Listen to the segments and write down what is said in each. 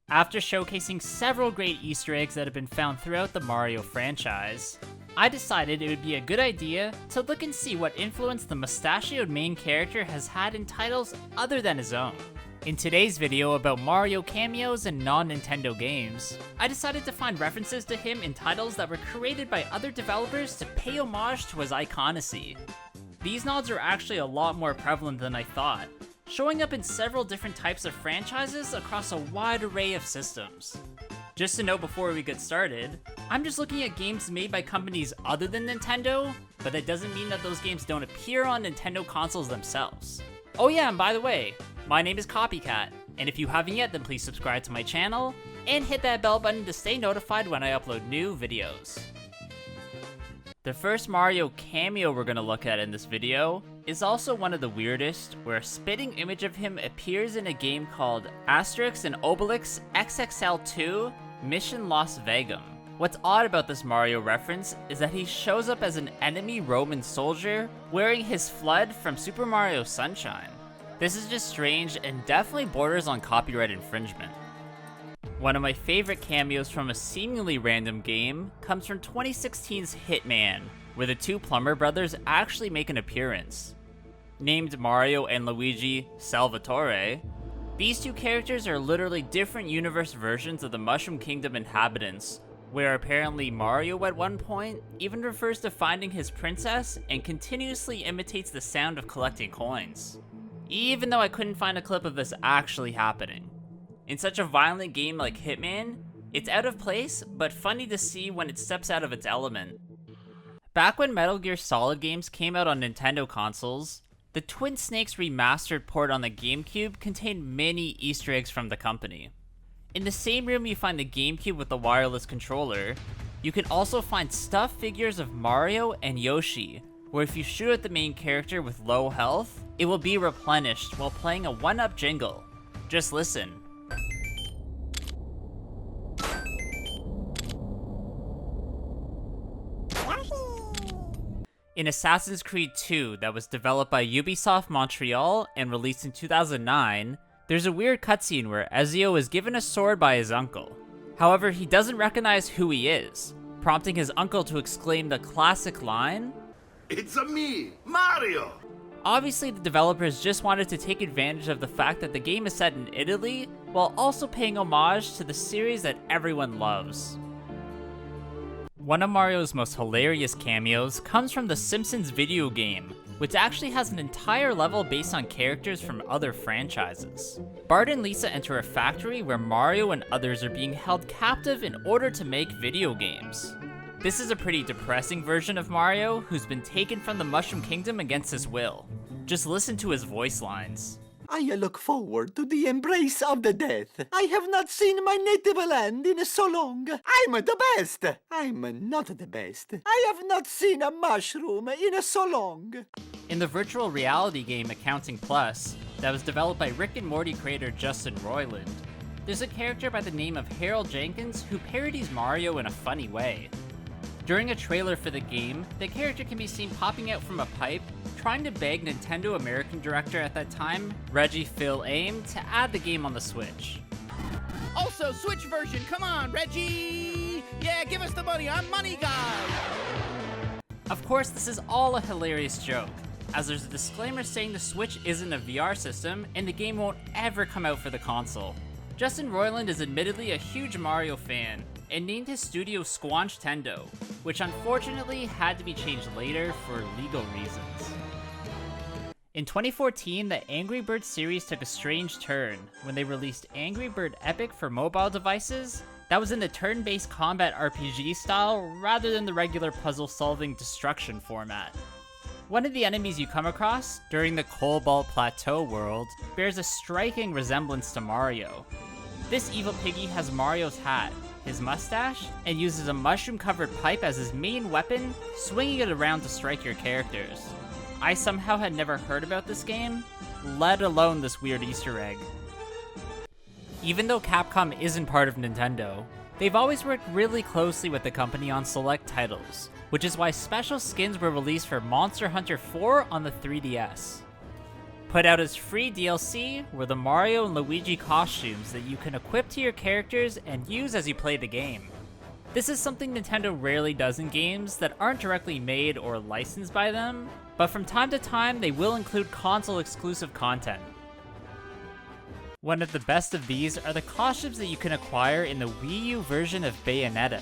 After showcasing several great Easter eggs that have been found throughout the Mario franchise, I decided it would be a good idea to look and see what influence the mustachioed main character has had in titles other than his own. In today's video about Mario cameos and non-Nintendo games, I decided to find references to him in titles that were created by other developers to pay homage to his iconicity. These nods are actually a lot more prevalent than I thought, showing up in several different types of franchises across a wide array of systems. Just to note before we get started, I'm just looking at games made by companies other than Nintendo, but that doesn't mean that those games don't appear on Nintendo consoles themselves. Oh yeah, and by the way, my name is Copycat, and if you haven't yet, then please subscribe to my channel, and hit that bell button to stay notified when I upload new videos. The first Mario cameo we're gonna look at in this video is also one of the weirdest, where a spitting image of him appears in a game called Asterix and Obelix XXL2 Mission Los Vegam. What's odd about this Mario reference is that he shows up as an enemy Roman soldier wearing his flood from Super Mario Sunshine. This is just strange and definitely borders on copyright infringement. One of my favorite cameos from a seemingly random game comes from 2016's Hitman, where the two Plumber brothers actually make an appearance. Named Mario and Luigi Salvatore, these two characters are literally different universe versions of the Mushroom Kingdom inhabitants, where apparently Mario at one point even refers to finding his princess and continuously imitates the sound of collecting coins. Even though I couldn't find a clip of this actually happening. In such a violent game like Hitman, it's out of place, but funny to see when it steps out of its element. Back when Metal Gear Solid games came out on Nintendo consoles, the Twin Snakes remastered port on the GameCube contained many Easter eggs from the company. In the same room you find the GameCube with the wireless controller, you can also find stuffed figures of Mario and Yoshi, where if you shoot at the main character with low health, it will be replenished while playing a 1-up jingle. Just listen. In Assassin's Creed 2 that was developed by Ubisoft Montreal and released in 2009, there's a weird cutscene where Ezio is given a sword by his uncle. However, he doesn't recognize who he is, prompting his uncle to exclaim the classic line, "It's a me, Mario!" Obviously, the developers just wanted to take advantage of the fact that the game is set in Italy, while also paying homage to the series that everyone loves. One of Mario's most hilarious cameos comes from the Simpsons video game, which actually has an entire level based on characters from other franchises. Bart and Lisa enter a factory where Mario and others are being held captive in order to make video games. This is a pretty depressing version of Mario who's been taken from the Mushroom Kingdom against his will. Just listen to his voice lines. I look forward to the embrace of the death. I have not seen my native land in so long. I'm the best. I'm not the best. I have not seen a mushroom in so long. In the virtual reality game Accounting Plus, that was developed by Rick and Morty creator Justin Roiland, there's a character by the name of Harold Jenkins who parodies Mario in a funny way. During a trailer for the game, the character can be seen popping out from a pipe, trying to beg Nintendo American director at that time, Reggie Fils-Aime, to add the game on the Switch. Also, Switch version, come on, Reggie! Yeah, give us the money, I'm money guy! Of course, this is all a hilarious joke, as there's a disclaimer saying the Switch isn't a VR system and the game won't ever come out for the console. Justin Roiland is admittedly a huge Mario fan, and named his studio Squanch Tendo, which unfortunately had to be changed later for legal reasons. In 2014, the Angry Birds series took a strange turn when they released Angry Bird Epic for mobile devices that was in the turn-based combat RPG style rather than the regular puzzle-solving destruction format. One of the enemies you come across during the Cobalt Plateau world bears a striking resemblance to Mario. This evil piggy has Mario's hat, his mustache, and uses a mushroom-covered pipe as his main weapon, swinging it around to strike your characters. I somehow had never heard about this game, let alone this weird Easter egg. Even though Capcom isn't part of Nintendo, they've always worked really closely with the company on select titles, which is why special skins were released for Monster Hunter 4 on the 3DS. Put out as free DLC were the Mario and Luigi costumes that you can equip to your characters and use as you play the game. This is something Nintendo rarely does in games that aren't directly made or licensed by them, but from time to time they will include console exclusive content. One of the best of these are the costumes that you can acquire in the Wii U version of Bayonetta.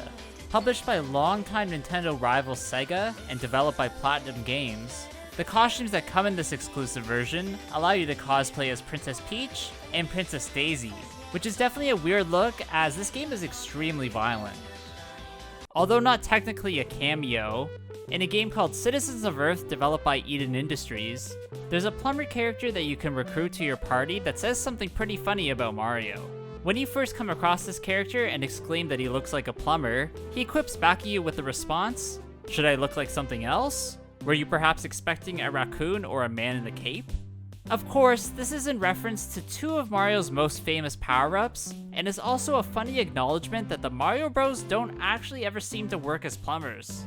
Published by longtime Nintendo rival Sega and developed by Platinum Games, the costumes that come in this exclusive version allow you to cosplay as Princess Peach and Princess Daisy, which is definitely a weird look as this game is extremely violent. Although not technically a cameo, in a game called Citizens of Earth developed by Eden Industries, there's a plumber character that you can recruit to your party that says something pretty funny about Mario. When you first come across this character and exclaim that he looks like a plumber, he quips back at you with the response, "Should I look like something else? Were you perhaps expecting a raccoon or a man in a cape?" Of course, this is in reference to two of Mario's most famous power-ups, and is also a funny acknowledgement that the Mario Bros don't actually ever seem to work as plumbers.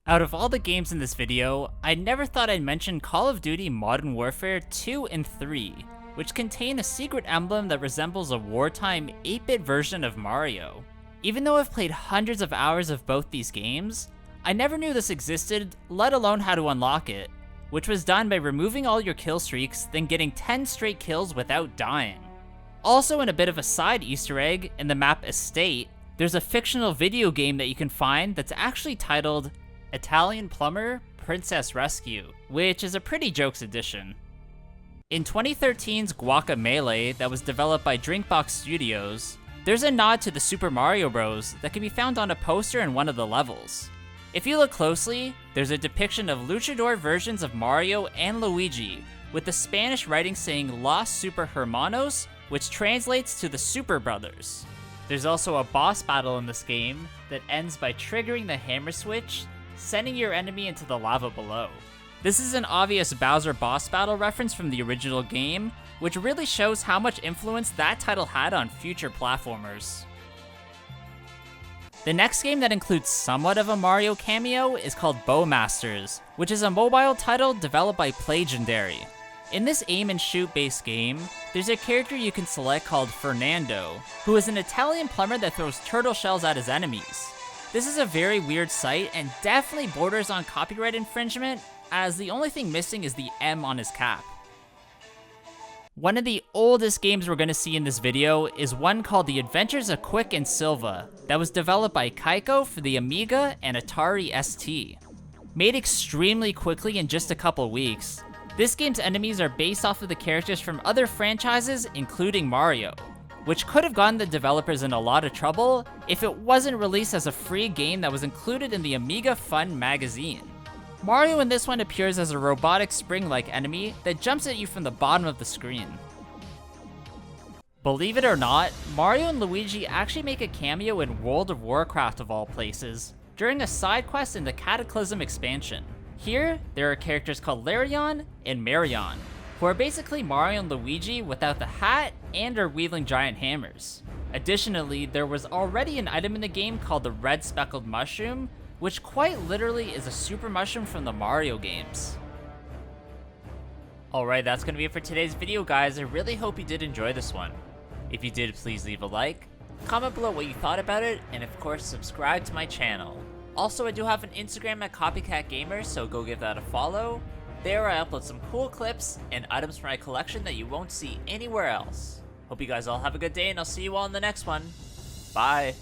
Out of all the games in this video, I never thought I'd mention Call of Duty Modern Warfare 2 and 3, which contain a secret emblem that resembles a wartime 8-bit version of Mario. Even though I've played hundreds of hours of both these games, I never knew this existed, let alone how to unlock it, which was done by removing all your kill streaks, then getting 10 straight kills without dying. Also, in a bit of a side Easter egg, in the map Estate, there's a fictional video game that you can find that's actually titled Italian Plumber Princess Rescue, which is a pretty jokes addition. In 2013's Guacamelee that was developed by Drinkbox Studios, there's a nod to the Super Mario Bros. That can be found on a poster in one of the levels. If you look closely, there's a depiction of luchador versions of Mario and Luigi, with the Spanish writing saying Los Super Hermanos, which translates to the Super Brothers. There's also a boss battle in this game that ends by triggering the hammer switch, sending your enemy into the lava below. This is an obvious Bowser boss battle reference from the original game, which really shows how much influence that title had on future platformers. The next game that includes somewhat of a Mario cameo is called Bowmasters, which is a mobile title developed by Playgendary. In this aim and shoot based game, there's a character you can select called Fernando, who is an Italian plumber that throws turtle shells at his enemies. This is a very weird sight and definitely borders on copyright infringement, as the only thing missing is the M on his cap. One of the oldest games we're going to see in this video is one called The Adventures of Quick and Silva that was developed by Kaiko for the Amiga and Atari ST. Made extremely quickly in just a couple weeks, this game's enemies are based off of the characters from other franchises including Mario, which could have gotten the developers in a lot of trouble if it wasn't released as a free game that was included in the Amiga Fun magazine. Mario in this one appears as a robotic spring-like enemy that jumps at you from the bottom of the screen. Believe it or not, Mario and Luigi actually make a cameo in World of Warcraft of all places, during a side quest in the Cataclysm expansion. Here, there are characters called Larion and Marion, who are basically Mario and Luigi without the hat and are wielding giant hammers. Additionally, there was already an item in the game called the Red Speckled Mushroom, which quite literally is a super mushroom from the Mario games. Alright, that's going to be it for today's video, guys. I really hope you did enjoy this one. If you did, please leave a like, comment below what you thought about it, and of course, subscribe to my channel. Also, I do have an Instagram at Copycat Gamer, so go give that a follow. There I upload some cool clips and items from my collection that you won't see anywhere else. Hope you guys all have a good day, and I'll see you all in the next one. Bye!